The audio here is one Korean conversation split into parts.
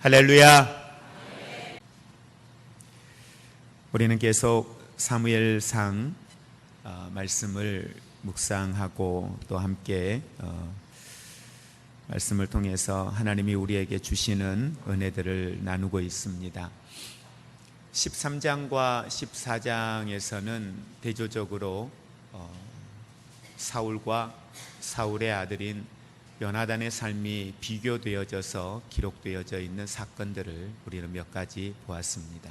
할렐루야. 우리는 계속 사무엘상 말씀을 묵상하고 또 함께 말씀을 통해서 하나님이 우리에게 주시는 은혜들을 나누고 있습니다. 13장과 14장에서는 대조적으로 사울과 사울의 아들인 요나단의 삶이 비교되어져서 기록되어져 있는 사건들을 우리는 몇 가지 보았습니다.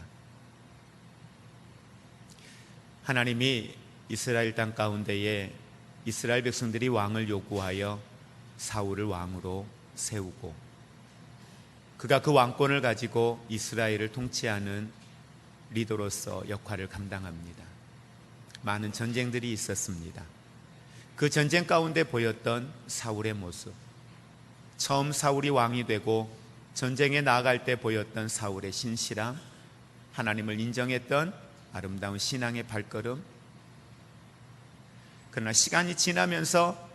하나님이 이스라엘 땅 가운데에 이스라엘 백성들이 왕을 요구하여 사울을 왕으로 세우고 그가 그 왕권을 가지고 이스라엘을 통치하는 리더로서 역할을 감당합니다. 많은 전쟁들이 있었습니다. 그 전쟁 가운데 보였던 사울의 모습, 처음 사울이 왕이 되고 전쟁에 나아갈 때 보였던 사울의 신실함, 하나님을 인정했던 아름다운 신앙의 발걸음. 그러나 시간이 지나면서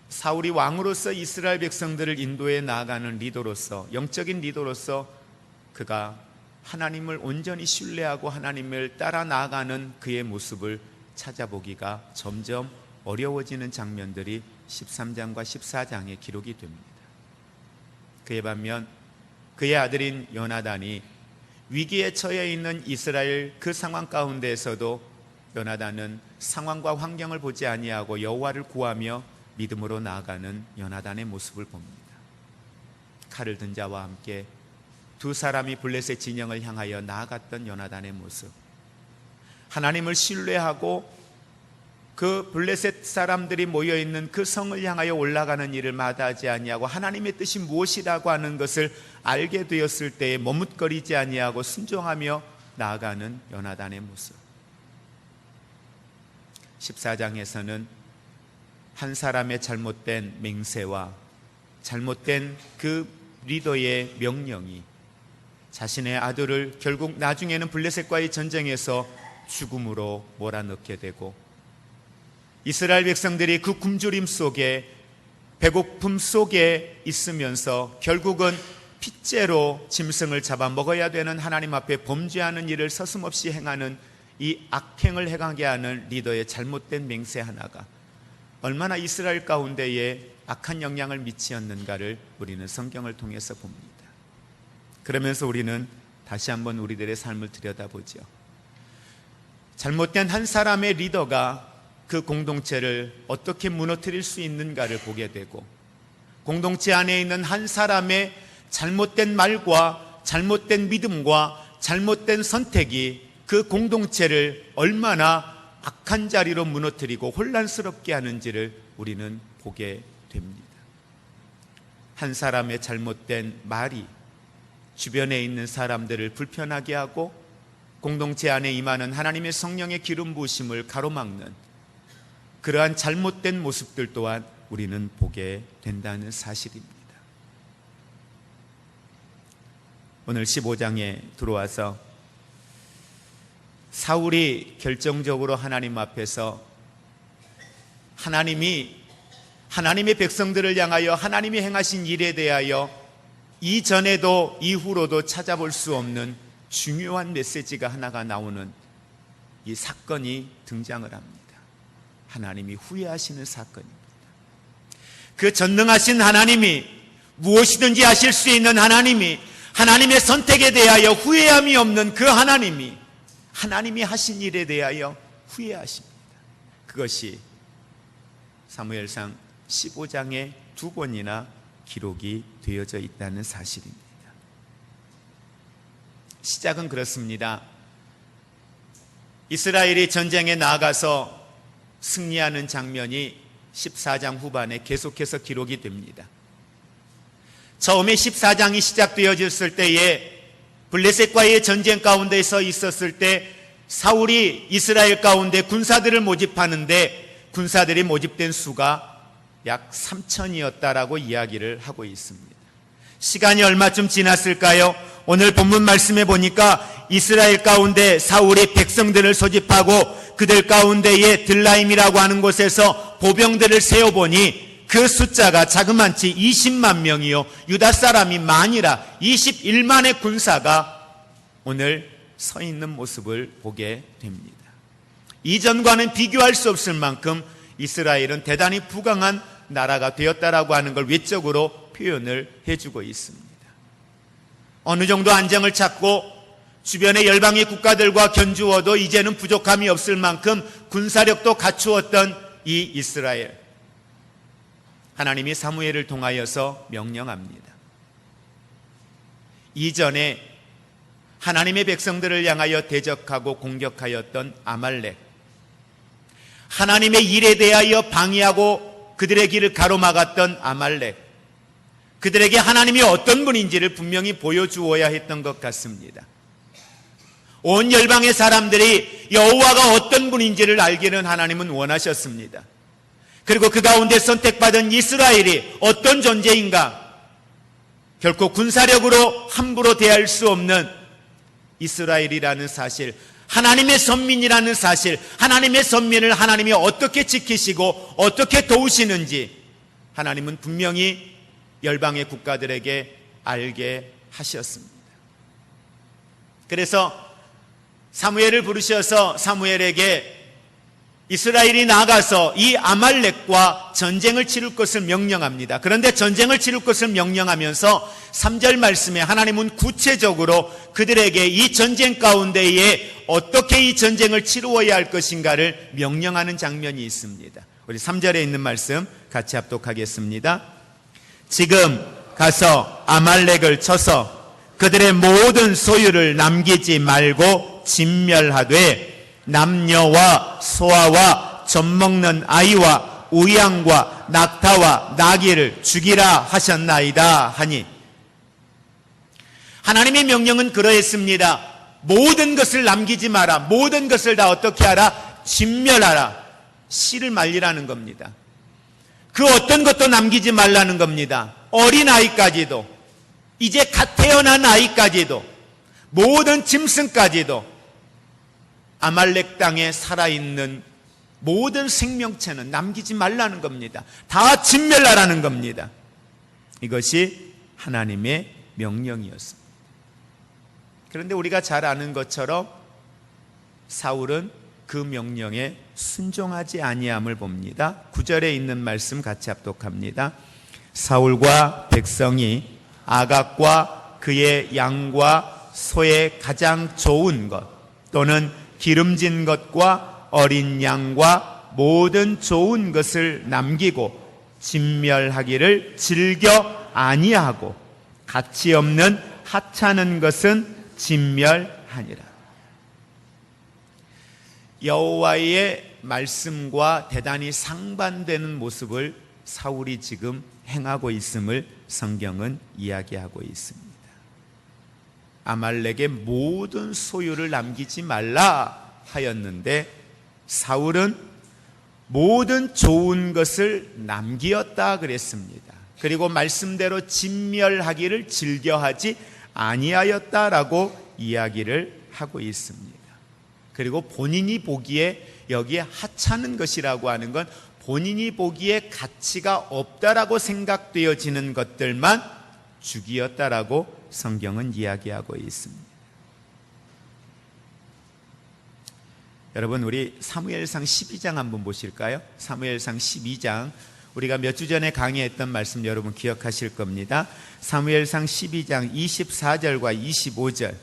사울이 왕으로서 이스라엘 백성들을 인도해 나아가는 리더로서, 영적인 리더로서 그가 하나님을 온전히 신뢰하고 하나님을 따라 나아가는 그의 모습을 찾아보기가 점점 어려워지는 장면들이 13장과 14장에 기록이 됩니다. 그에 반면 그의 아들인 요나단이 위기에 처해 있는 이스라엘 그 상황 가운데에서도 요나단은 상황과 환경을 보지 아니하고 여호와를 구하며 믿음으로 나아가는 요나단의 모습을 봅니다. 칼을 든 자와 함께 두 사람이 블레셋 진영을 향하여 나아갔던 요나단의 모습, 하나님을 신뢰하고 그 블레셋 사람들이 모여있는 그 성을 향하여 올라가는 일을 마다하지 아니하고 하나님의 뜻이 무엇이라고 하는 것을 알게 되었을 때에 머뭇거리지 아니하고 순종하며 나아가는 요나단의 모습. 14장에서는 한 사람의 잘못된 맹세와 잘못된 그 리더의 명령이 자신의 아들을 결국 나중에는 블레셋과의 전쟁에서 죽음으로 몰아넣게 되고 이스라엘 백성들이 그 굶주림 속에 배고픔 속에 있으면서 결국은 핏째로 짐승을 잡아 먹어야 되는 하나님 앞에 범죄하는 일을 서슴없이 행하는 이 악행을 행하게 하는 리더의 잘못된 맹세 하나가 얼마나 이스라엘 가운데에 악한 영향을 미치었는가를 우리는 성경을 통해서 봅니다. 그러면서 우리는 다시 한번 우리들의 삶을 들여다보죠. 잘못된 한 사람의 리더가 그 공동체를 어떻게 무너뜨릴 수 있는가를 보게 되고 공동체 안에 있는 한 사람의 잘못된 말과 잘못된 믿음과 잘못된 선택이 그 공동체를 얼마나 악한 자리로 무너뜨리고 혼란스럽게 하는지를 우리는 보게 됩니다. 한 사람의 잘못된 말이 주변에 있는 사람들을 불편하게 하고 공동체 안에 임하는 하나님의 성령의 기름 부으심을 가로막는 그러한 잘못된 모습들 또한 우리는 보게 된다는 사실입니다. 오늘 15장에 들어와서 사울이 결정적으로 하나님 앞에서 하나님의 백성들을 향하여 하나님이 행하신 일에 대하여 이전에도 이후로도 찾아볼 수 없는 중요한 메시지가 하나가 나오는 이 사건이 등장을 합니다. 하나님이 후회하시는 사건입니다. 그 전능하신 하나님이 무엇이든지 하실 수 있는 하나님이 하나님의 선택에 대하여 후회함이 없는 그 하나님이 하신 일에 대하여 후회하십니다. 그것이 사무엘상 15장에 두 번이나 기록이 되어져 있다는 사실입니다. 시작은 그렇습니다. 이스라엘이 전쟁에 나아가서 승리하는 장면이 14장 후반에 계속해서 기록이 됩니다. 처음에 14장이 시작되어졌을 때에 블레셋과의 전쟁 가운데서 있었을 때 사울이 이스라엘 가운데 군사들을 모집하는데 군사들이 모집된 수가 약 3,000이었다라고 이야기를 하고 있습니다. 시간이 얼마쯤 지났을까요? 오늘 본문 말씀에 보니까 이스라엘 가운데 사울이 백성들을 소집하고 그들 가운데에 들라임이라고 하는 곳에서 보병들을 세워보니 그 그 숫자가 자그만치 20만 명이요 유다 사람이 만이라 21만의 군사가 오늘 서 있는 모습을 보게 됩니다. 이전과는 비교할 수 없을 만큼 이스라엘은 대단히 부강한 나라가 되었다라고 하는 걸 외적으로 표현을 해주고 있습니다. 어느 정도 안정을 찾고 주변의 열방의 국가들과 견주어도 이제는 부족함이 없을 만큼 군사력도 갖추었던 이 이스라엘, 하나님이 사무엘을 통하여서 명령합니다. 이전에 하나님의 백성들을 향하여 대적하고 공격하였던 아말렉, 하나님의 일에 대하여 방해하고 그들의 길을 가로막았던 아말렉, 그들에게 하나님이 어떤 분인지를 분명히 보여주어야 했던 것 같습니다. 온 열방의 사람들이 여호와가 어떤 분인지를 알기는 하나님은 원하셨습니다. 그리고 그 가운데 선택받은 이스라엘이 어떤 존재인가, 결코 군사력으로 함부로 대할 수 없는 이스라엘이라는 사실, 하나님의 선민이라는 사실, 하나님의 선민을 하나님이 어떻게 지키시고 어떻게 도우시는지 하나님은 분명히 열방의 국가들에게 알게 하셨습니다. 그래서 사무엘을 부르셔서 사무엘에게 이스라엘이 나가서 이 아말렉과 전쟁을 치를 것을 명령합니다. 그런데 전쟁을 치를 것을 명령하면서 3절 말씀에 하나님은 구체적으로 그들에게 이 전쟁 가운데에 어떻게 이 전쟁을 치루어야 할 것인가를 명령하는 장면이 있습니다. 우리 3절에 있는 말씀 같이 합독하겠습니다. 지금 가서 아말렉을 쳐서 그들의 모든 소유를 남기지 말고 진멸하되 남녀와 소아와 젖먹는 아이와 우양과 낙타와 나귀를 죽이라 하셨나이다 하니, 하나님의 명령은 그러했습니다. 모든 것을 남기지 마라. 모든 것을 다 어떻게 하라? 진멸하라. 씨를 말리라는 겁니다. 그 어떤 것도 남기지 말라는 겁니다. 어린아이까지도, 이제 갓 태어난 아이까지도, 모든 짐승까지도, 아말렉 땅에 살아있는 모든 생명체는 남기지 말라는 겁니다. 다 진멸하라는 겁니다. 이것이 하나님의 명령이었습니다. 그런데 우리가 잘 아는 것처럼 사울은 그 명령에 순종하지 아니함을 봅니다. 9절에 있는 말씀 같이 합독합니다. 사울과 백성이 아각과 그의 양과 소의 가장 좋은 것 또는 기름진 것과 어린 양과 모든 좋은 것을 남기고 진멸하기를 즐겨 아니하고 가치 없는 하찮은 것은 진멸하니라. 여호와의 말씀과 대단히 상반되는 모습을 사울이 지금 행하고 있음을 성경은 이야기하고 있습니다. 아말렉의 모든 소유를 남기지 말라 하였는데 사울은 모든 좋은 것을 남기었다 그랬습니다. 그리고 말씀대로 진멸하기를 즐겨하지 아니하였다라고 이야기를 하고 있습니다. 그리고 본인이 보기에 여기에 하찮은 것이라고 하는 건 본인이 보기에 가치가 없다라고 생각되어지는 것들만 죽이었다라고 성경은 이야기하고 있습니다. 여러분, 우리 사무엘상 12장 한번 보실까요? 사무엘상 12장, 우리가 몇 주 전에 강의했던 말씀 여러분 기억하실 겁니다. 사무엘상 12장 24절과 25절.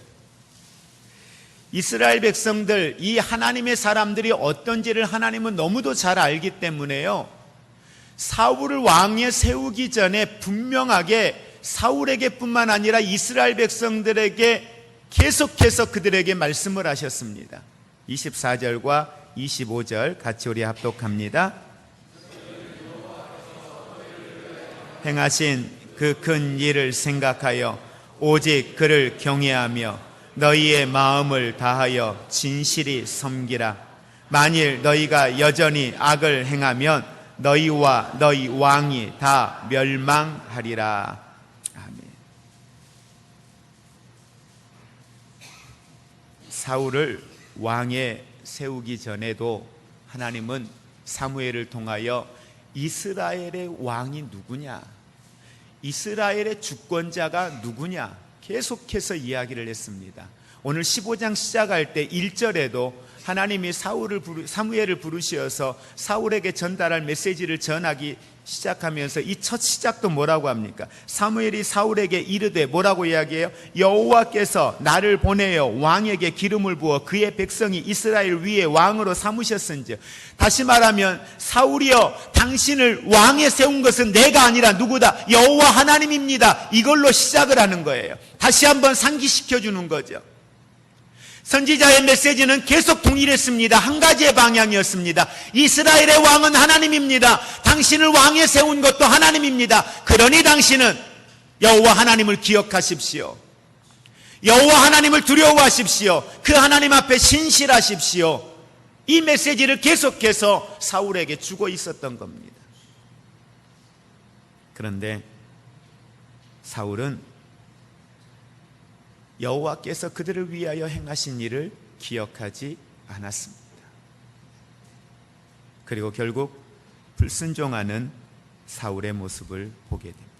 이스라엘 백성들, 이 하나님의 사람들이 어떤지를 하나님은 너무도 잘 알기 때문에요, 사울을 왕에 세우기 전에 분명하게 사울에게 뿐만 아니라 이스라엘 백성들에게 계속해서 그들에게 말씀을 하셨습니다. 24절과 25절 같이 우리 합독합니다. 행하신 그 큰 일을 생각하여 오직 그를 경외하며 너희의 마음을 다하여 진실이 섬기라. 만일 너희가 여전히 악을 행하면 너희와 너희 왕이 다 멸망하리라. 아멘. 사울을 왕에 세우기 전에도 하나님은 사무엘을 통하여 이스라엘의 왕이 누구냐? 이스라엘의 주권자가 누구냐? 계속해서 이야기를 했습니다. 오늘 15장 시작할 때 1절에도 하나님이 사무엘을 부르시어서 사울에게 전달할 메시지를 전하기 시작하면서 이 첫 시작도 뭐라고 합니까? 사무엘이 사울에게 이르되 뭐라고 이야기해요? 여호와께서 나를 보내어 왕에게 기름을 부어 그의 백성이 이스라엘 위에 왕으로 삼으셨은즉, 다시 말하면 사울이여 당신을 왕에 세운 것은 내가 아니라 누구다? 여호와 하나님입니다. 이걸로 시작을 하는 거예요. 다시 한번 상기시켜 주는 거죠. 선지자의 메시지는 계속 동일했습니다. 한 가지의 방향이었습니다. 이스라엘의 왕은 하나님입니다. 당신을 왕에 세운 것도 하나님입니다. 그러니 당신은 여호와 하나님을 기억하십시오. 여호와 하나님을 두려워하십시오. 그 하나님 앞에 신실하십시오. 이 메시지를 계속해서 사울에게 주고 있었던 겁니다. 그런데 사울은 여호와께서 그들을 위하여 행하신 일을 기억하지 않았습니다. 그리고 결국 불순종하는 사울의 모습을 보게 됩니다.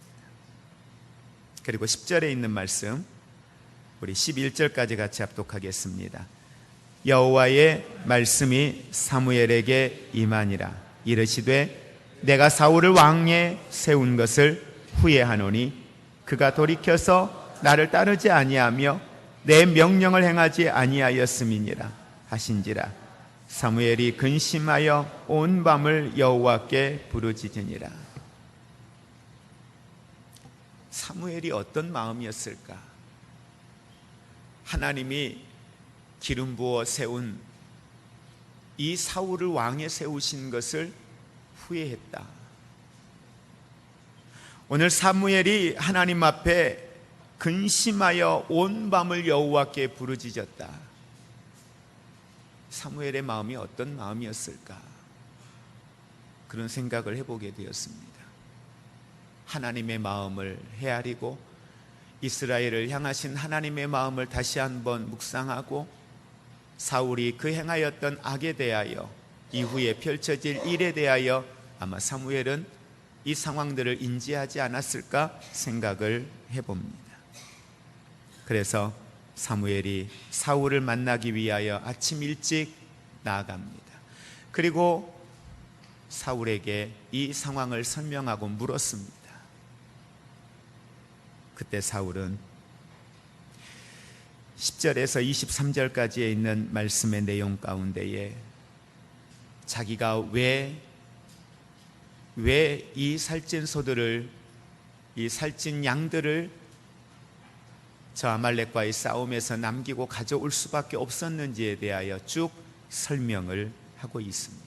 그리고 10절에 있는 말씀, 우리 11절까지 같이 합독하겠습니다. 여호와의 말씀이 사무엘에게 임하니라. 이르시되 내가 사울을 왕에 세운 것을 후회하노니 그가 돌이켜서 나를 따르지 아니하며 내 명령을 행하지 아니하였음이니라 하신지라. 사무엘이 근심하여 온 밤을 여호와께 부르짖으니라. 사무엘이 어떤 마음이었을까? 하나님이 기름 부어 세운 이 사울을 왕에 세우신 것을 후회했다. 오늘 사무엘이 하나님 앞에 근심하여 온 밤을 여호와께 부르짖었다. 사무엘의 마음이 어떤 마음이었을까? 그런 생각을 해보게 되었습니다. 하나님의 마음을 헤아리고 이스라엘을 향하신 하나님의 마음을 다시 한번 묵상하고 사울이 그 행하였던 악에 대하여 이후에 펼쳐질 일에 대하여 아마 사무엘은 이 상황들을 인지하지 않았을까 생각을 해봅니다. 그래서 사무엘이 사울을 만나기 위하여 아침 일찍 나아갑니다. 그리고 사울에게 이 상황을 설명하고 물었습니다. 그때 사울은 10절에서 23절까지에 있는 말씀의 내용 가운데에 자기가 왜 이 살찐 소들을, 이 살찐 양들을 저 아말렉과의 싸움에서 남기고 가져올 수밖에 없었는지에 대하여 쭉 설명을 하고 있습니다.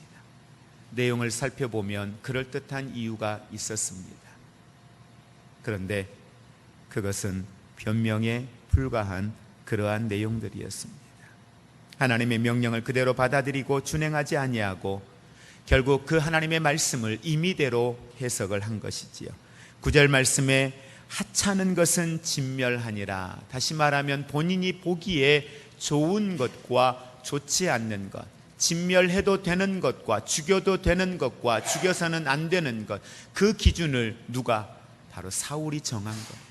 내용을 살펴보면 그럴듯한 이유가 있었습니다. 그런데 그것은 변명에 불과한 그러한 내용들이었습니다. 하나님의 명령을 그대로 받아들이고 준행하지 아니하고 결국 그 하나님의 말씀을 임의대로 해석을 한 것이지요. 9절 말씀에 하찮은 것은 진멸하니라. 다시 말하면 본인이 보기에 좋은 것과 좋지 않는 것, 진멸해도 되는 것과 죽여도 되는 것과 죽여서는 안 되는 것, 그 기준을 누가? 바로 사울이 정한 거예요.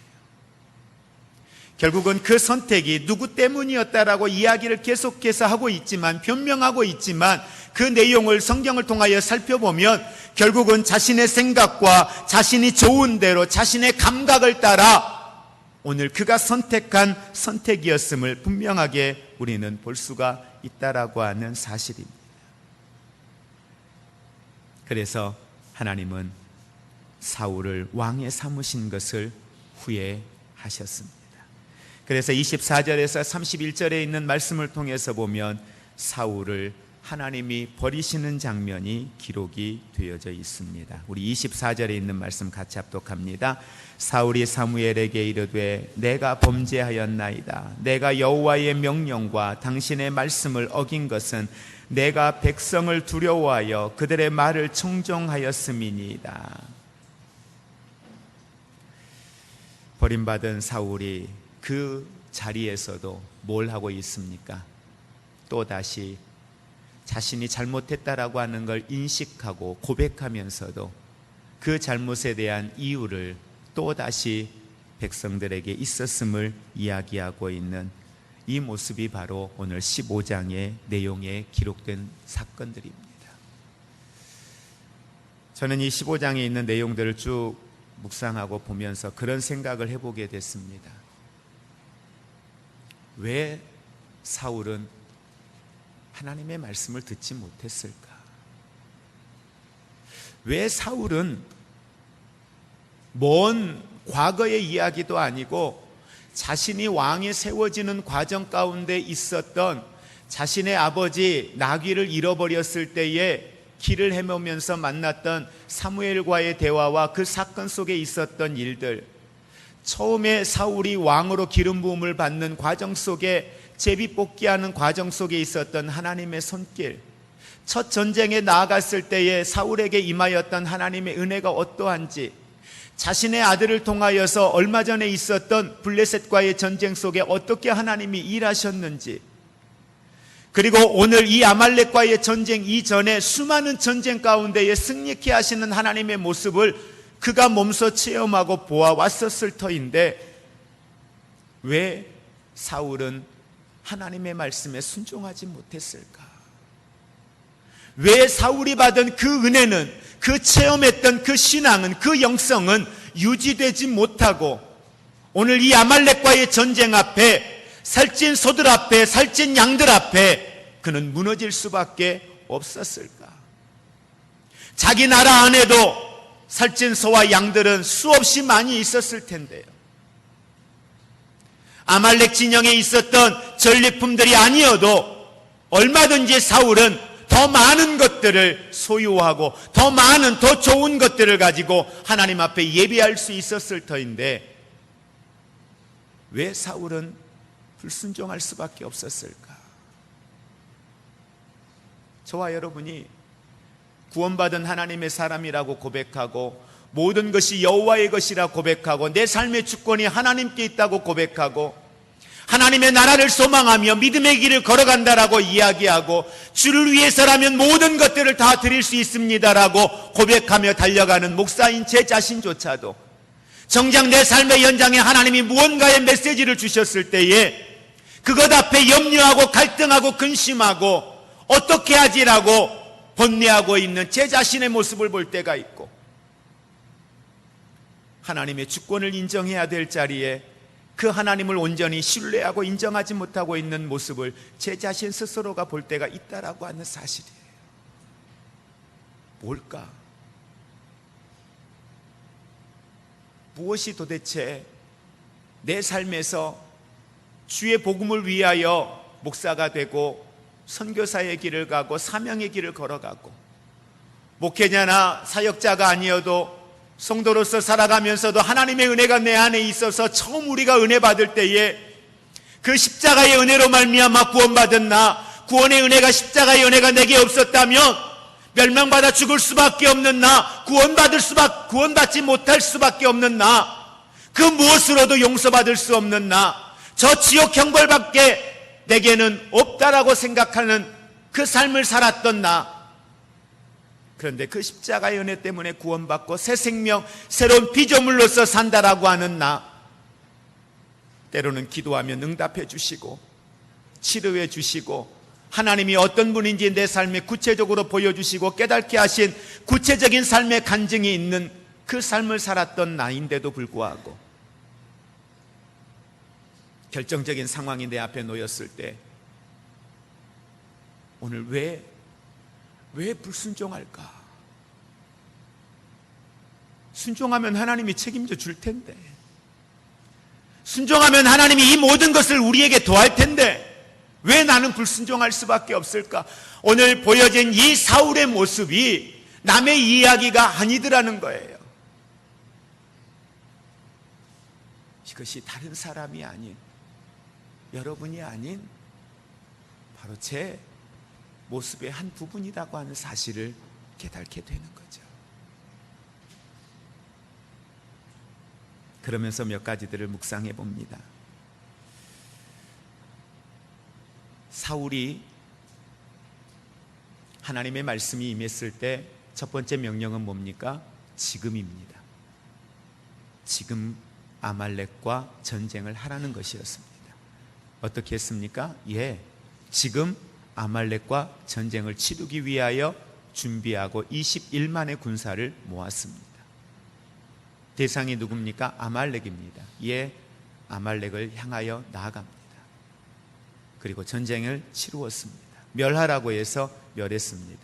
결국은 그 선택이 누구 때문이었다라고 이야기를 계속해서 하고 있지만, 변명하고 있지만 그 내용을 성경을 통하여 살펴보면 결국은 자신의 생각과 자신이 좋은 대로 자신의 감각을 따라 오늘 그가 선택한 선택이었음을 분명하게 우리는 볼 수가 있다라고 하는 사실입니다. 그래서 하나님은 사울을 왕에 삼으신 것을 후회하셨습니다. 그래서 24절에서 31절에 있는 말씀을 통해서 보면 사울을 하나님이 버리시는 장면이 기록이 되어져 있습니다. 우리 24절에 있는 말씀 같이 합독합니다. 사울이 사무엘에게 이르되 내가 범죄하였나이다. 내가 여호와의 명령과 당신의 말씀을 어긴 것은 내가 백성을 두려워하여 그들의 말을 청종하였음이니이다. 버림받은 사울이 그 자리에서도 뭘 하고 있습니까? 또다시 자신이 잘못했다라고 하는 걸 인식하고 고백하면서도 그 잘못에 대한 이유를 또다시 백성들에게 있었음을 이야기하고 있는 이 모습이 바로 오늘 15장의 내용에 기록된 사건들입니다. 저는 이 15장에 있는 내용들을 쭉 묵상하고 보면서 그런 생각을 해보게 됐습니다. 왜 사울은 하나님의 말씀을 듣지 못했을까? 왜 사울은 먼 과거의 이야기도 아니고 자신이 왕에 세워지는 과정 가운데 있었던 자신의 아버지 나귀를 잃어버렸을 때에 길을 헤매면서 만났던 사무엘과의 대화와 그 사건 속에 있었던 일들, 처음에 사울이 왕으로 기름 부음을 받는 과정 속에 제비 뽑기하는 과정 속에 있었던 하나님의 손길, 첫 전쟁에 나아갔을 때에 사울에게 임하였던 하나님의 은혜가 어떠한지, 자신의 아들을 통하여서 얼마 전에 있었던 블레셋과의 전쟁 속에 어떻게 하나님이 일하셨는지, 그리고 오늘 이 아말렉과의 전쟁 이전에 수많은 전쟁 가운데에 승리케 하시는 하나님의 모습을 그가 몸소 체험하고 보아왔었을 터인데 왜 사울은 하나님의 말씀에 순종하지 못했을까? 왜 사울이 받은 그 은혜는, 그 체험했던 그 신앙은, 그 영성은 유지되지 못하고 오늘 이 아말렉과의 전쟁 앞에, 살찐 소들 앞에, 살찐 양들 앞에 그는 무너질 수밖에 없었을까? 자기 나라 안에도 살찐 소와 양들은 수없이 많이 있었을 텐데요. 아말렉 진영에 있었던 전리품들이 아니어도 얼마든지 사울은 더 많은 것들을 소유하고 더 많은, 더 좋은 것들을 가지고 하나님 앞에 예배할 수 있었을 터인데 왜 사울은 불순종할 수밖에 없었을까? 저와 여러분이 구원받은 하나님의 사람이라고 고백하고 모든 것이 여호와의 것이라 고백하고 내 삶의 주권이 하나님께 있다고 고백하고 하나님의 나라를 소망하며 믿음의 길을 걸어간다라고 이야기하고 주를 위해서라면 모든 것들을 다 드릴 수 있습니다라고 고백하며 달려가는 목사인 제 자신조차도 정작 내 삶의 연장에 하나님이 무언가의 메시지를 주셨을 때에 그것 앞에 염려하고 갈등하고 근심하고 어떻게 하지라고 번뇌하고 있는 제 자신의 모습을 볼 때가 있고 하나님의 주권을 인정해야 될 자리에 그 하나님을 온전히 신뢰하고 인정하지 못하고 있는 모습을 제 자신 스스로가 볼 때가 있다라고 하는 사실이에요. 뭘까? 무엇이 도대체 내 삶에서 주의 복음을 위하여 목사가 되고 선교사의 길을 가고 사명의 길을 걸어가고 목회자나 사역자가 아니어도 성도로서 살아가면서도 하나님의 은혜가 내 안에 있어서 처음 우리가 은혜 받을 때에 그 십자가의 은혜로 말미암아 구원받은 나, 구원의 은혜가 십자가의 은혜가 내게 없었다면 멸망받아 죽을 수밖에 없는 나, 구원받지 못할 수밖에 없는 나, 그 무엇으로도 용서받을 수 없는 나, 저 지옥 형벌밖에 내게는 없다라고 생각하는 그 삶을 살았던 나, 그런데 그 십자가의 은혜 때문에 구원받고 새 생명, 새로운 피조물로서 산다라고 하는 나, 때로는 기도하면 응답해 주시고 치료해 주시고 하나님이 어떤 분인지 내 삶에 구체적으로 보여주시고 깨닫게 하신 구체적인 삶의 간증이 있는 그 삶을 살았던 나인데도 불구하고 결정적인 상황이 내 앞에 놓였을 때 오늘 왜 불순종할까? 순종하면 하나님이 책임져 줄 텐데, 순종하면 하나님이 이 모든 것을 우리에게 더할 텐데 왜 나는 불순종할 수밖에 없을까? 오늘 보여진 이 사울의 모습이 남의 이야기가 아니더라는 거예요. 이것이 다른 사람이 아닌, 여러분이 아닌 바로 제 모습의 한 부분이라고 하는 사실을 깨닫게 되는 거죠. 그러면서 몇 가지들을 묵상해 봅니다. 사울이 하나님의 말씀이 임했을 때 첫 번째 명령은 뭡니까? 지금입니다. 지금 아말렉과 전쟁을 하라는 것이었습니다. 어떻게 했습니까? 지금 아말렉과 전쟁을 치르기 위하여 준비하고 21만의 군사를 모았습니다. 대상이 누굽니까? 아말렉입니다. 아말렉을 향하여 나아갑니다. 그리고 전쟁을 치루었습니다. 멸하라고 해서 멸했습니다.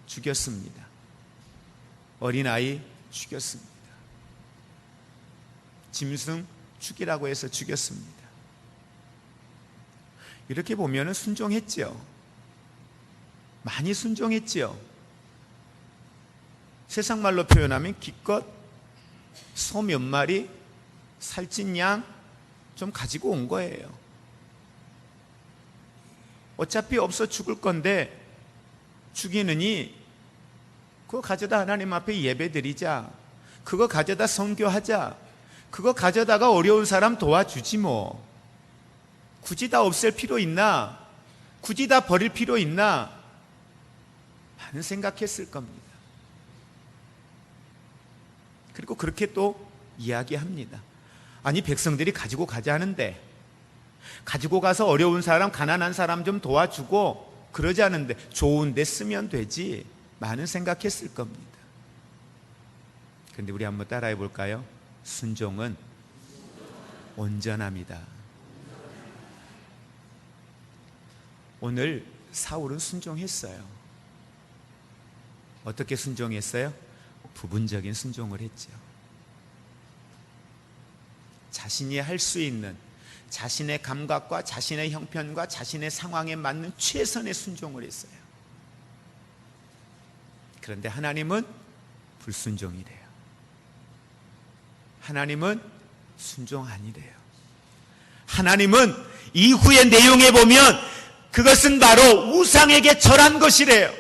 죽였습니다. 어린아이 죽였습니다. 짐승 죽이라고 해서 죽였습니다. 이렇게 보면 순종했죠. 많이 순종했죠. 세상 말로 표현하면 기껏 소 몇 마리, 살찐 양 좀 가지고 온 거예요. 어차피 없어 죽을 건데 죽이느니 그거 가져다 하나님 앞에 예배드리자. 그거 가져다 선교하자. 그거 가져다가 어려운 사람 도와주지 뭐. 굳이 다 없앨 필요 있나? 굳이 다 버릴 필요 있나? 많은 생각했을 겁니다. 그리고 그렇게 또 이야기합니다. 아니, 백성들이 가지고 가자 하는데, 가지고 가서 어려운 사람, 가난한 사람 좀 도와주고 그러지 않은데 좋은 데 쓰면 되지. 많은 생각했을 겁니다. 그런데 우리 한번 따라해 볼까요? 순종은 온전합니다. 오늘 사울은 순종했어요. 어떻게 순종했어요? 부분적인 순종을 했죠. 자신이 할 수 있는, 자신의 감각과 자신의 형편과 자신의 상황에 맞는 최선의 순종을 했어요. 그런데 하나님은 불순종이래요. 하나님은 순종 아니래요. 하나님은 이후의 내용에 보면 그것은 바로 우상에게 절한 것이래요.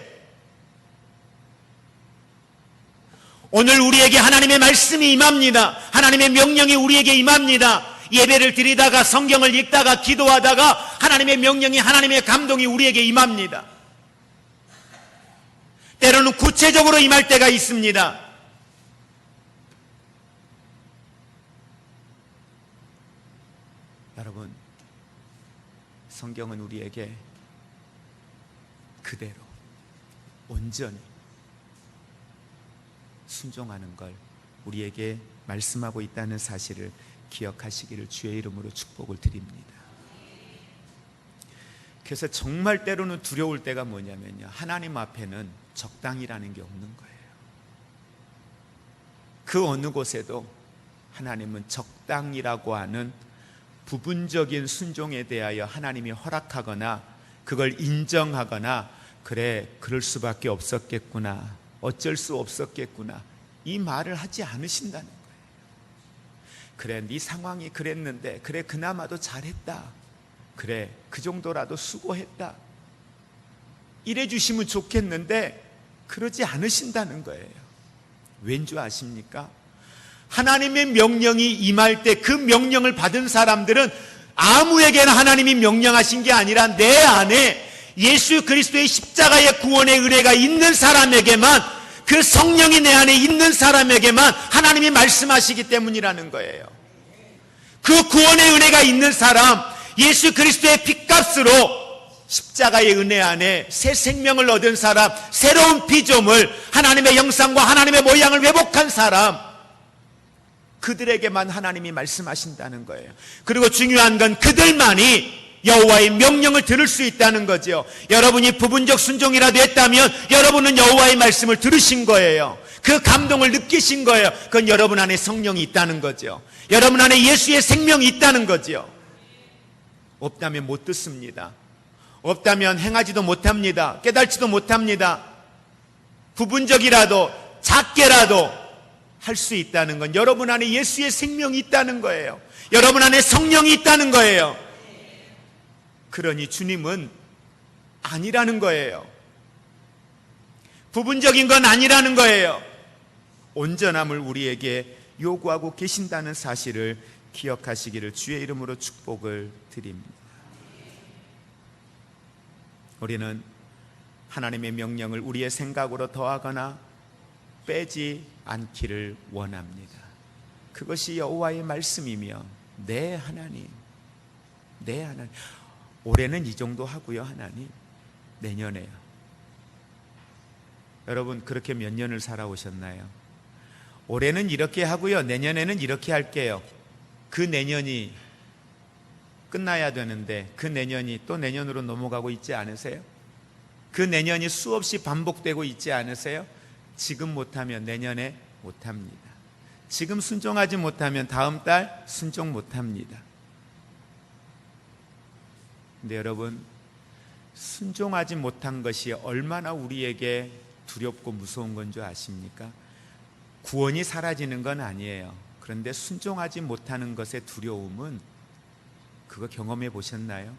오늘 우리에게 하나님의 말씀이 임합니다. 하나님의 명령이 우리에게 임합니다. 예배를 드리다가, 성경을 읽다가, 기도하다가 하나님의 명령이, 하나님의 감동이 우리에게 임합니다. 때로는 구체적으로 임할 때가 있습니다. 여러분, 성경은 우리에게 그대로 온전히 순종하는 걸 우리에게 말씀하고 있다는 사실을 기억하시기를 주의 이름으로 축복을 드립니다. 그래서 정말 때로는 두려울 때가 뭐냐면요, 하나님 앞에는 적당이라는 게 없는 거예요. 그 어느 곳에도 하나님은 적당이라고 하는 부분적인 순종에 대하여 하나님이 허락하거나 그걸 인정하거나 그래, 그럴 수밖에 없었겠구나, 어쩔 수 없었겠구나, 이 말을 하지 않으신다는 거예요. 그래, 네 상황이 그랬는데 그래, 그나마도 잘했다, 그래, 그 정도라도 수고했다, 이래 주시면 좋겠는데 그러지 않으신다는 거예요. 왠 줄 아십니까? 하나님의 명령이 임할 때 그 명령을 받은 사람들은 아무에게나 하나님이 명령하신 게 아니라 내 안에 예수 그리스도의 십자가의 구원의 은혜가 있는 사람에게만, 그 성령이 내 안에 있는 사람에게만 하나님이 말씀하시기 때문이라는 거예요. 그 구원의 은혜가 있는 사람, 예수 그리스도의 핏값으로 십자가의 은혜 안에 새 생명을 얻은 사람, 새로운 피조물, 하나님의 형상과 하나님의 모양을 회복한 사람, 그들에게만 하나님이 말씀하신다는 거예요. 그리고 중요한 건 그들만이 여호와의 명령을 들을 수 있다는 거죠. 여러분이 부분적 순종이라도 했다면 여러분은 여호와의 말씀을 들으신 거예요. 그 감동을 느끼신 거예요. 그건 여러분 안에 성령이 있다는 거죠. 여러분 안에 예수의 생명이 있다는 거죠. 없다면 못 듣습니다. 없다면 행하지도 못합니다. 깨달지도 못합니다. 부분적이라도 작게라도 할 수 있다는 건 여러분 안에 예수의 생명이 있다는 거예요. 여러분 안에 성령이 있다는 거예요. 그러니 주님은 아니라는 거예요. 부분적인 건 아니라는 거예요. 온전함을 우리에게 요구하고 계신다는 사실을 기억하시기를 주의 이름으로 축복을 드립니다. 우리는 하나님의 명령을 우리의 생각으로 더하거나 빼지 않기를 원합니다. 그것이 여호와의 말씀이며 내 하나님, 내 하나님. 올해는 이 정도 하고요. 하나님, 내년에요. 여러분 그렇게 몇 년을 살아오셨나요? 올해는 이렇게 하고요. 내년에는 이렇게 할게요. 그 내년이 끝나야 되는데 그 내년이 또 내년으로 넘어가고 있지 않으세요? 그 내년이 수없이 반복되고 있지 않으세요? 지금 못하면 내년에 못합니다. 지금 순종하지 못하면 다음 달 순종 못합니다. 근데 여러분, 순종하지 못한 것이 얼마나 우리에게 두렵고 무서운 건 줄 아십니까? 구원이 사라지는 건 아니에요. 그런데 순종하지 못하는 것의 두려움은, 그거 경험해 보셨나요?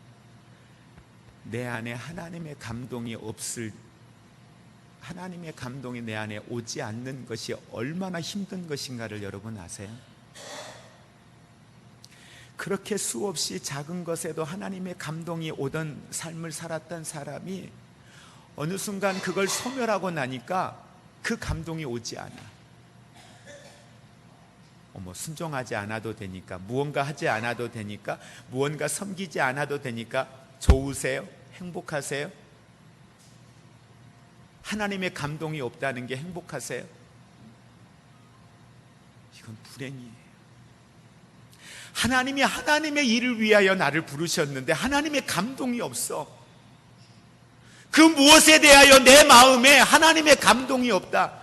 내 안에 하나님의 감동이 하나님의 감동이 내 안에 오지 않는 것이 얼마나 힘든 것인가를 여러분 아세요? 그렇게 수없이 작은 것에도 하나님의 감동이 오던 삶을 살았던 사람이 어느 순간 그걸 소멸하고 나니까 그 감동이 오지 않아. 순종하지 않아도 되니까, 무언가 하지 않아도 되니까, 무언가 섬기지 않아도 되니까 좋으세요? 행복하세요? 하나님의 감동이 없다는 게 행복하세요? 이건 불행이에요. 하나님이 하나님의 일을 위하여 나를 부르셨는데 하나님의 감동이 없어. 그 무엇에 대하여 내 마음에 하나님의 감동이 없다.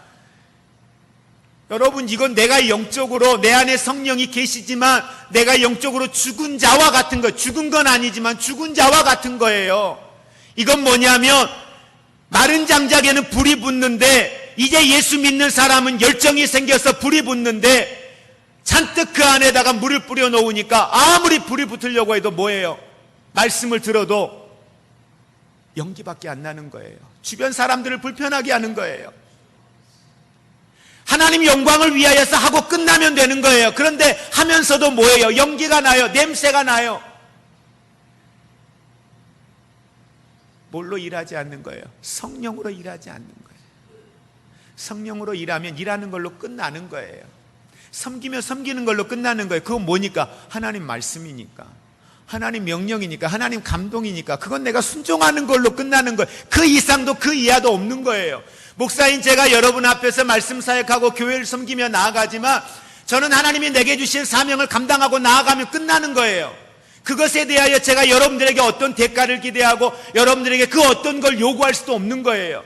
여러분, 이건 내가 영적으로 내 안에 성령이 계시지만 내가 영적으로 죽은 자와 같은 거, 죽은 건 아니지만 죽은 자와 같은 거예요. 이건 뭐냐면 마른 장작에는 불이 붙는데 이제 예수 믿는 사람은 열정이 생겨서 불이 붙는데 잔뜩 그 안에다가 물을 뿌려 놓으니까 아무리 불이 붙으려고 해도 뭐예요? 말씀을 들어도 연기밖에 안 나는 거예요. 주변 사람들을 불편하게 하는 거예요. 하나님 영광을 위하여서 하고 끝나면 되는 거예요. 그런데 하면서도 뭐예요? 연기가 나요. 냄새가 나요. 뭘로 일하지 않는 거예요? 성령으로 일하지 않는 거예요. 성령으로 일하면 일하는 걸로 끝나는 거예요. 섬기면 섬기는 걸로 끝나는 거예요. 그건 뭐니까? 하나님 말씀이니까, 하나님 명령이니까, 하나님 감동이니까, 그건 내가 순종하는 걸로 끝나는 거예요. 그 이상도 그 이하도 없는 거예요. 목사인 제가 여러분 앞에서 말씀 사역하고 교회를 섬기며 나아가지만 저는 하나님이 내게 주신 사명을 감당하고 나아가면 끝나는 거예요. 그것에 대하여 제가 여러분들에게 어떤 대가를 기대하고 여러분들에게 그 어떤 걸 요구할 수도 없는 거예요.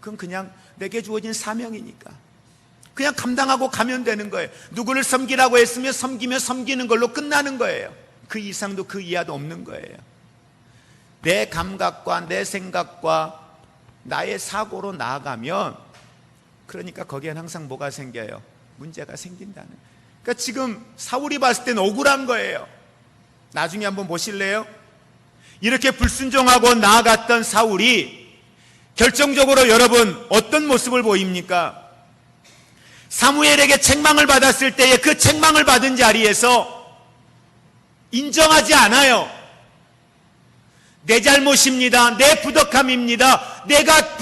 그건 그냥 내게 주어진 사명이니까 그냥 감당하고 가면 되는 거예요. 누구를 섬기라고 했으면 섬기며 섬기는 걸로 끝나는 거예요. 그 이상도 그 이하도 없는 거예요. 내 감각과 내 생각과 나의 사고로 나아가면, 그러니까 거기엔 항상 뭐가 생겨요? 문제가 생긴다는. 그러니까 지금 사울이 봤을 때는 억울한 거예요. 나중에 한번 보실래요? 이렇게 불순종하고 나아갔던 사울이 결정적으로 여러분 어떤 모습을 보입니까? 사무엘에게 책망을 받았을 때에 그 책망을 받은 자리에서 인정하지 않아요. 내 잘못입니다. 내 부족함입니다. 내가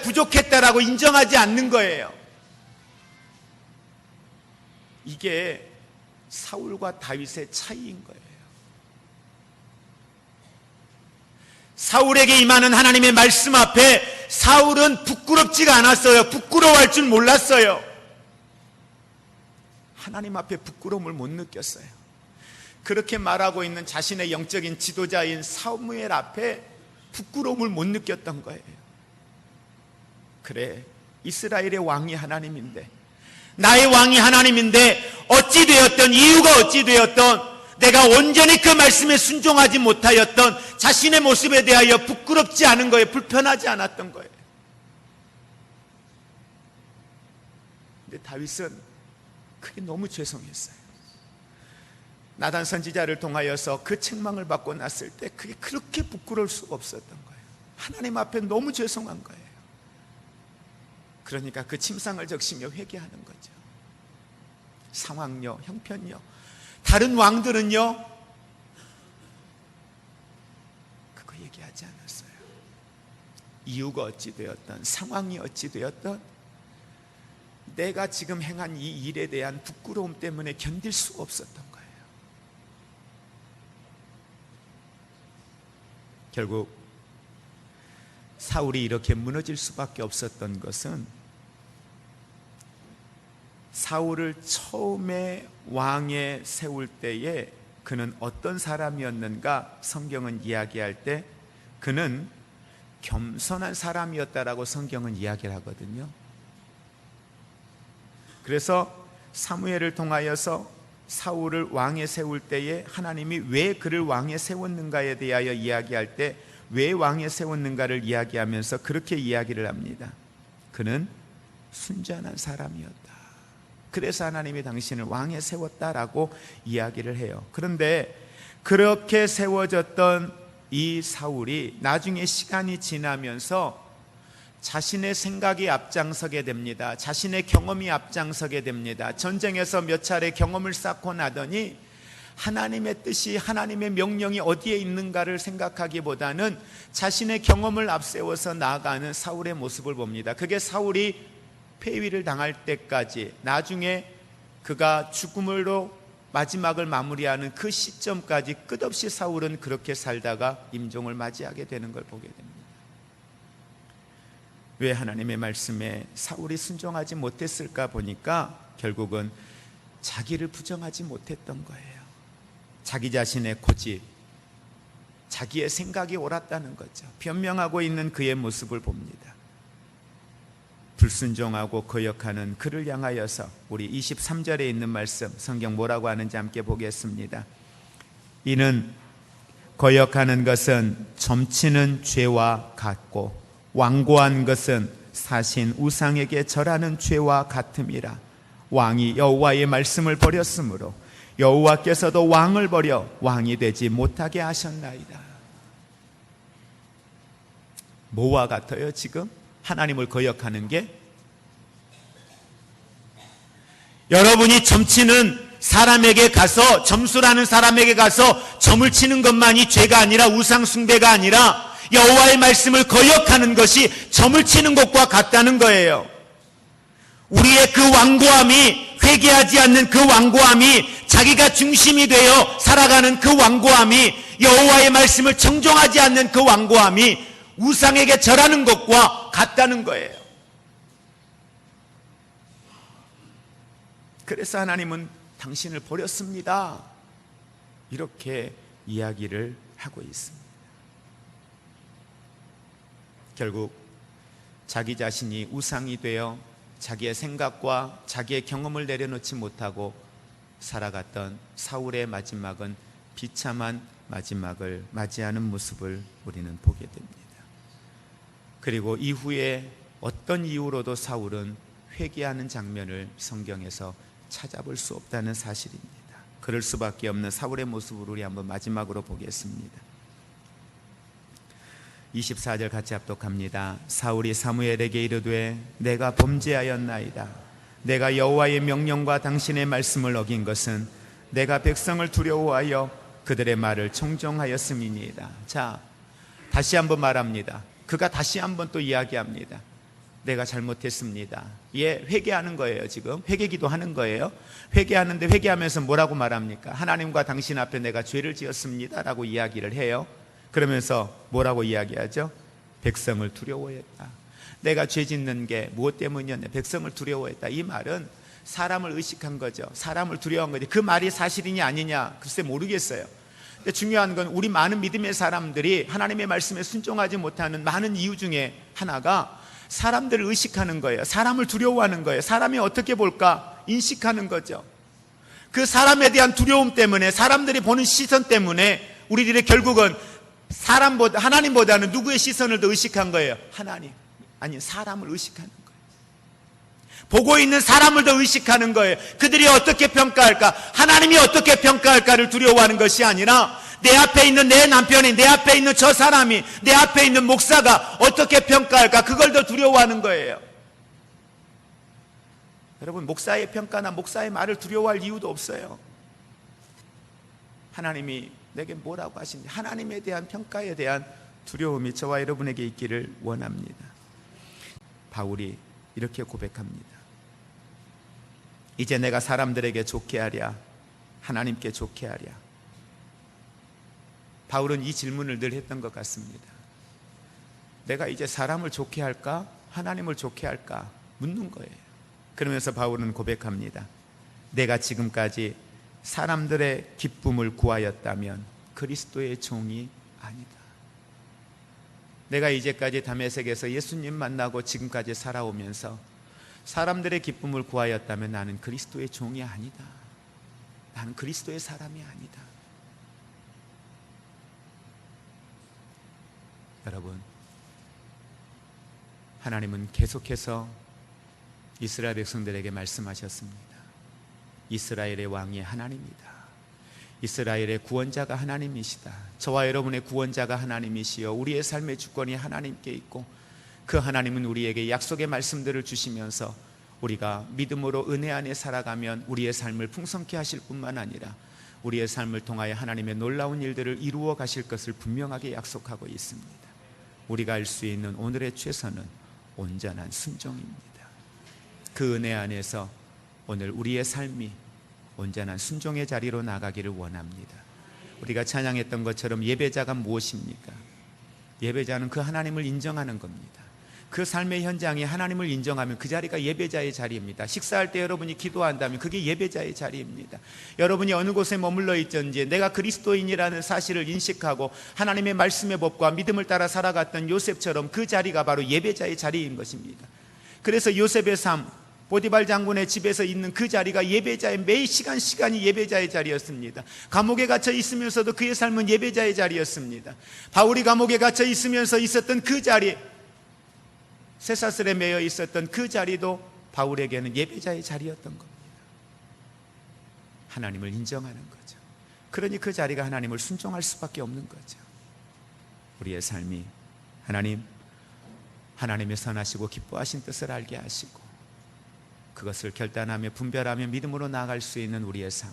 부족했다라고 인정하지 않는 거예요. 이게 사울과 다윗의 차이인 거예요. 사울에게 임하는 하나님의 말씀 앞에 사울은 부끄럽지가 않았어요. 부끄러워할 줄 몰랐어요. 하나님 앞에 부끄러움을 못 느꼈어요. 그렇게 말하고 있는 자신의 영적인 지도자인 사무엘 앞에 부끄러움을 못 느꼈던 거예요. 그래, 이스라엘의 왕이 하나님인데, 나의 왕이 하나님인데 어찌 되었던, 이유가 어찌 되었던, 내가 온전히 그 말씀에 순종하지 못하였던 자신의 모습에 대하여 부끄럽지 않은 거예요. 불편하지 않았던 거예요. 근데 다윗은 그게 너무 죄송했어요. 나단 선지자를 통하여서 그 책망을 받고 났을 때 그게 그렇게 부끄러울 수가 없었던 거예요. 하나님 앞에 너무 죄송한 거예요. 그러니까 그 침상을 적시며 회개하는 거죠. 상황요, 형편요. 다른 왕들은요, 그거 얘기하지 않았어요. 이유가 어찌 되었던, 상황이 어찌 되었던, 내가 지금 행한 이 일에 대한 부끄러움 때문에 견딜 수가 없었던 거예요. 결국 사울이 이렇게 무너질 수밖에 없었던 것은 사울을 처음에 왕에 세울 때에 그는 어떤 사람이었는가 성경은 이야기할 때 그는 겸손한 사람이었다라고 성경은 이야기를 하거든요. 그래서 사무엘을 통하여서 사울을 왕에 세울 때에 하나님이 왜 그를 왕에 세웠는가에 대하여 이야기할 때 왜 왕에 세웠는가를 이야기하면서 그렇게 이야기를 합니다. 그는 순전한 사람이었다. 그래서 하나님이 당신을 왕에 세웠다라고 이야기를 해요. 그런데 그렇게 세워졌던 이 사울이 나중에 시간이 지나면서 자신의 생각이 앞장서게 됩니다. 자신의 경험이 앞장서게 됩니다. 전쟁에서 몇 차례 경험을 쌓고 나더니 하나님의 뜻이, 하나님의 명령이 어디에 있는가를 생각하기보다는 자신의 경험을 앞세워서 나아가는 사울의 모습을 봅니다. 그게 사울이 폐위를 당할 때까지, 나중에 그가 죽음으로 마지막을 마무리하는 그 시점까지 끝없이 사울은 그렇게 살다가 임종을 맞이하게 되는 걸 보게 됩니다. 왜 하나님의 말씀에 사울이 순종하지 못했을까 보니까 결국은 자기를 부정하지 못했던 거예요. 자기 자신의 고집, 자기의 생각이 옳았다는 거죠. 변명하고 있는 그의 모습을 봅니다. 불순종하고 거역하는 그를 향하여서 우리 23절에 있는 말씀, 성경 뭐라고 하는지 함께 보겠습니다. 이는 거역하는 것은 점치는 죄와 같고 완고한 것은 사신 우상에게 절하는 죄와 같음이라. 왕이 여호와의 말씀을 버렸으므로 여호와께서도 왕을 버려 왕이 되지 못하게 하셨나이다. 뭐와 같아요? 지금 하나님을 거역하는 게, 여러분이 점치는 사람에게 가서, 점수라는 사람에게 가서 점을 치는 것만이 죄가 아니라, 우상 숭배가 아니라 여호와의 말씀을 거역하는 것이 점을 치는 것과 같다는 거예요. 우리의 그 완고함이, 회개하지 않는 그 완고함이, 자기가 중심이 되어 살아가는 그 완고함이, 여호와의 말씀을 청종하지 않는 그 완고함이 우상에게 절하는 것과 같다는 거예요. 그래서 하나님은 당신을 버렸습니다, 이렇게 이야기를 하고 있습니다. 결국 자기 자신이 우상이 되어 자기의 생각과 자기의 경험을 내려놓지 못하고 살아갔던 사울의 마지막은 비참한 마지막을 맞이하는 모습을 우리는 보게 됩니다. 그리고 이후에 어떤 이유로도 사울은 회개하는 장면을 성경에서 찾아볼 수 없다는 사실입니다. 그럴 수밖에 없는 사울의 모습을 우리 한번 마지막으로 보겠습니다. 24절 같이 합독합니다. 사울이 사무엘에게 이르되 내가 범죄하였나이다. 내가 여호와의 명령과 당신의 말씀을 어긴 것은 내가 백성을 두려워하여 그들의 말을 청종하였음이니이다. 자, 다시 한번 말합니다. 그가 다시 한번 또 이야기합니다. 내가 잘못했습니다. 예, 회개하는 거예요. 지금 회개기도 하는 거예요. 회개하는데 회개하면서 뭐라고 말합니까? 하나님과 당신 앞에 내가 죄를 지었습니다 라고 이야기를 해요. 그러면서 뭐라고 이야기하죠? 백성을 두려워했다. 내가 죄 짓는 게 무엇 때문이었냐? 백성을 두려워했다. 이 말은 사람을 의식한 거죠. 사람을 두려워한 거지. 그 말이 사실이냐 아니냐 글쎄 모르겠어요. 근데 중요한 건 우리 많은 믿음의 사람들이 하나님의 말씀에 순종하지 못하는 많은 이유 중에 하나가 사람들을 의식하는 거예요. 사람을 두려워하는 거예요. 사람이 어떻게 볼까 인식하는 거죠. 그 사람에 대한 두려움 때문에, 사람들이 보는 시선 때문에 우리들이 결국은 사람보다, 하나님보다는 누구의 시선을 더 의식한 거예요? 하나님, 아니 사람을 의식하는 거예요. 보고 있는 사람을 더 의식하는 거예요. 그들이 어떻게 평가할까, 하나님이 어떻게 평가할까를 두려워하는 것이 아니라 내 앞에 있는 내 남편이, 내 앞에 있는 저 사람이, 내 앞에 있는 목사가 어떻게 평가할까, 그걸 더 두려워하는 거예요. 여러분, 목사의 평가나 목사의 말을 두려워할 이유도 없어요. 하나님이 내게 뭐라고 하신지, 하나님에 대한 평가에 대한 두려움이 저와 여러분에게 있기를 원합니다. 바울이 이렇게 고백합니다. 이제 내가 사람들에게 좋게 하랴, 하나님께 좋게 하랴. 바울은 이 질문을 늘 했던 것 같습니다. 내가 이제 사람을 좋게 할까, 하나님을 좋게 할까 묻는 거예요. 그러면서 바울은 고백합니다. 내가 지금까지 사람들의 기쁨을 구하였다면 그리스도의 종이 아니다. 내가 이제까지 다메섹에서 예수님 만나고 지금까지 살아오면서 사람들의 기쁨을 구하였다면 나는 그리스도의 종이 아니다. 나는 그리스도의 사람이 아니다. 여러분, 하나님은 계속해서 이스라엘 백성들에게 말씀하셨습니다. 이스라엘의 왕이 하나님이다. 이스라엘의 구원자가 하나님이시다. 저와 여러분의 구원자가 하나님이시여 우리의 삶의 주권이 하나님께 있고 그 하나님은 우리에게 약속의 말씀들을 주시면서 우리가 믿음으로 은혜 안에 살아가면 우리의 삶을 풍성케 하실 뿐만 아니라 우리의 삶을 통하여 하나님의 놀라운 일들을 이루어 가실 것을 분명하게 약속하고 있습니다. 우리가 알 수 있는 오늘의 최선은 온전한 순종입니다. 그 은혜 안에서 오늘 우리의 삶이 온전한 순종의 자리로 나가기를 원합니다. 우리가 찬양했던 것처럼 예배자가 무엇입니까? 예배자는 그 하나님을 인정하는 겁니다. 그 삶의 현장에 하나님을 인정하면 그 자리가 예배자의 자리입니다. 식사할 때 여러분이 기도한다면 그게 예배자의 자리입니다. 여러분이 어느 곳에 머물러 있든지 내가 그리스도인이라는 사실을 인식하고 하나님의 말씀의 법과 믿음을 따라 살아갔던 요셉처럼 그 자리가 바로 예배자의 자리인 것입니다. 그래서 요셉의 삶, 보디발 장군의 집에서 있는 그 자리가 예배자의 매 시간이 예배자의 자리였습니다. 감옥에 갇혀 있으면서도 그의 삶은 예배자의 자리였습니다. 바울이 감옥에 갇혀 있으면서 있었던 그 자리, 쇠사슬에 매여 있었던 그 자리도 바울에게는 예배자의 자리였던 겁니다. 하나님을 인정하는 거죠. 그러니 그 자리가 하나님을 순종할 수밖에 없는 거죠. 우리의 삶이 하나님의 선하시고 기뻐하신 뜻을 알게 하시고 그것을 결단하며 분별하며 믿음으로 나아갈 수 있는 우리의 삶,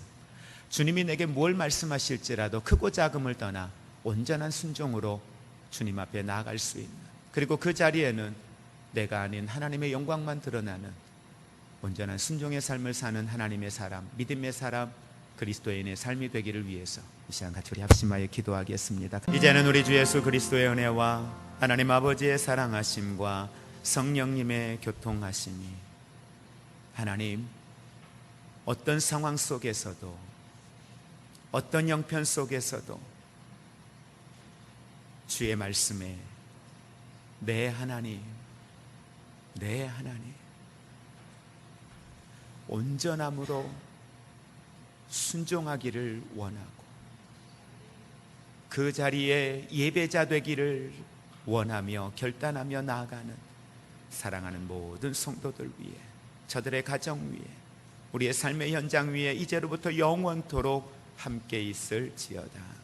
주님이 내게 뭘 말씀하실지라도 크고 작음을 떠나 온전한 순종으로 주님 앞에 나아갈 수 있는, 그리고 그 자리에는 내가 아닌 하나님의 영광만 드러나는 온전한 순종의 삶을 사는 하나님의 사람, 믿음의 사람, 그리스도인의 삶이 되기를 위해서 이 시간 같이 우리 합심하여 기도하겠습니다. 이제는 우리 주 예수 그리스도의 은혜와 하나님 아버지의 사랑하심과 성령님의 교통하심이 하나님, 어떤 상황 속에서도 어떤 형편 속에서도 주의 말씀에 내 하나님 온전함으로 순종하기를 원하고 그 자리에 예배자 되기를 원하며 결단하며 나아가는 사랑하는 모든 성도들 위해, 저들의 가정 위에, 우리의 삶의 현장 위에 이제로부터 영원토록 함께 있을지어다.